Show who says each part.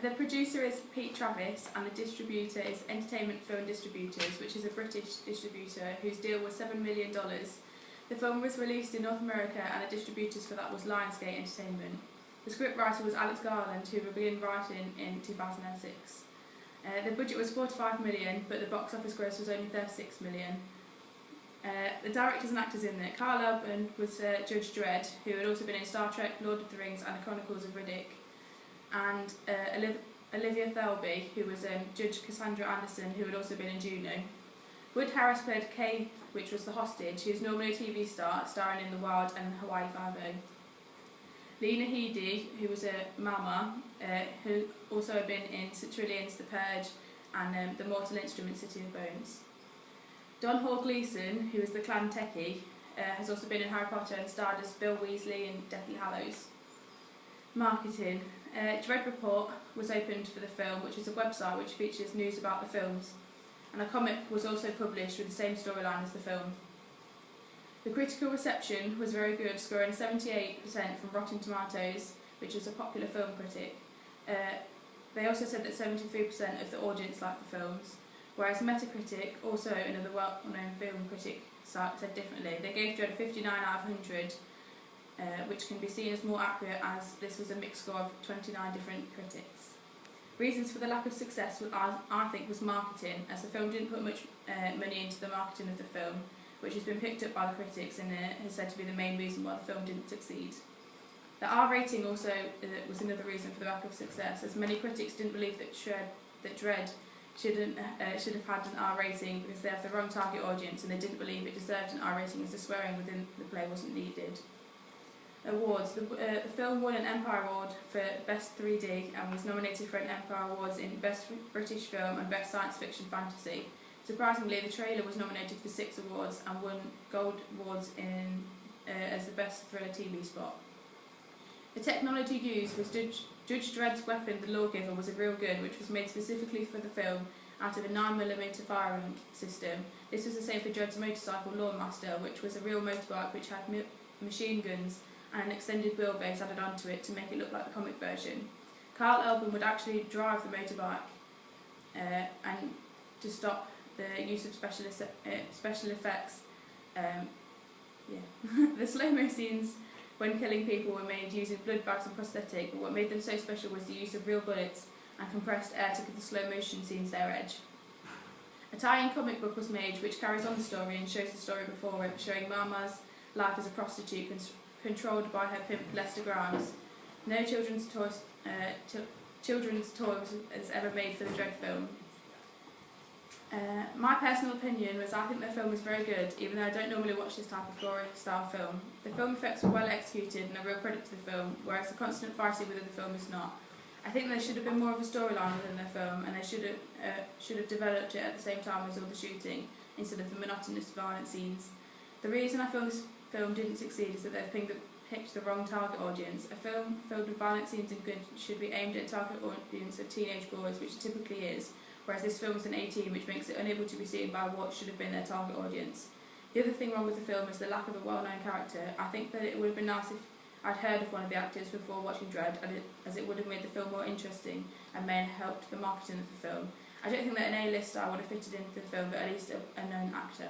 Speaker 1: The producer is Pete Travis and the distributor is Entertainment Film Distributors, which is a British distributor whose deal was $7 million. The film was released in North America and the distributors for that was Lionsgate Entertainment. The scriptwriter was Alex Garland, who began writing in 2006. The budget was $45 million, but the box office gross was only $36 million. The directors and actors in it: Carl Urban was Judge Dredd, who had also been in Star Trek, Lord of the Rings and the Chronicles of Riddick, and Olivia Thirlby, who was Judge Cassandra Anderson, who had also been in Juno. Wood Harris played Kay, which was the hostage, who is normally a TV star, starring in The Wild and Hawaii Five-0. Lena Headey, who was Mama, who also had been in Trillions, The Purge and The Mortal Instruments, City of Bones. Don Hall Gleeson, who is the clan techie, has also been in Harry Potter and starred as Bill Weasley in Deathly Hallows. Marketing. Dredd Report was opened for the film, which is a website which features news about the films, and a comic was also published with the same storyline as the film. The critical reception was very good, scoring 78% from Rotten Tomatoes, which is a popular film critic. They also said that 73% of the audience liked the films, whereas Metacritic, also another well-known film critic site, said differently. They gave Dredd a 59 out of 100, which can be seen as more accurate as this was a mixed score of 29 different critics. Reasons for the lack of success, I think, was marketing, as the film didn't put much money into the marketing of the film, which has been picked up by the critics and is said to be the main reason why the film didn't succeed. The R rating also was another reason for the lack of success, as many critics didn't believe that Dredd should have had an R rating because they have the wrong target audience, and they didn't believe it deserved an R rating as the swearing within the play wasn't needed. Awards. The film won an Empire Award for Best 3D and was nominated for an Empire Awards in Best British Film and Best Science Fiction Fantasy. Surprisingly, the trailer was nominated for 6 awards and won Gold Awards as the Best Thriller TV Spot. The technology used was Judge Dredd's weapon, the Lawgiver, was a real gun which was made specifically for the film out of a 9mm firing system. This was the same for Dredd's motorcycle Lawnmaster, which was a real motorbike which had machine guns and an extended wheelbase added onto it to make it look like the comic version. Carl Urban would actually drive the motorbike and to stop the use of special effects. The slow-mo scenes when killing people were made using blood bags and prosthetic, but what made them so special was the use of real bullets and compressed air to give the slow-motion scenes their edge. A tie-in comic book was made which carries on the story and shows the story before it, showing Mama's life as a prostitute controlled by her pimp Lester Grimes. No children's toy was ever made for the Dredd film. My personal opinion was I think the film was very good, even though I don't normally watch this type of gory style film. The film effects were well executed and a real credit to the film, whereas the constant fighting within the film is not. I think there should have been more of a storyline within the film, and they should have developed it at the same time as all the shooting, instead of the monotonous violent scenes. The reason I feel this film didn't succeed is that they've picked the wrong target audience. A film filled with violent scenes and guns should be aimed at a target audience of teenage boys, which it typically is, whereas this film is an 18, which makes it unable to be seen by what should have been their target audience. The other thing wrong with the film is the lack of a well-known character. I think that it would have been nice if I'd heard of one of the actors before watching Dredd, as it would have made the film more interesting and may have helped the marketing of the film. I don't think that an A-list star would have fitted into the film, but at least a known actor.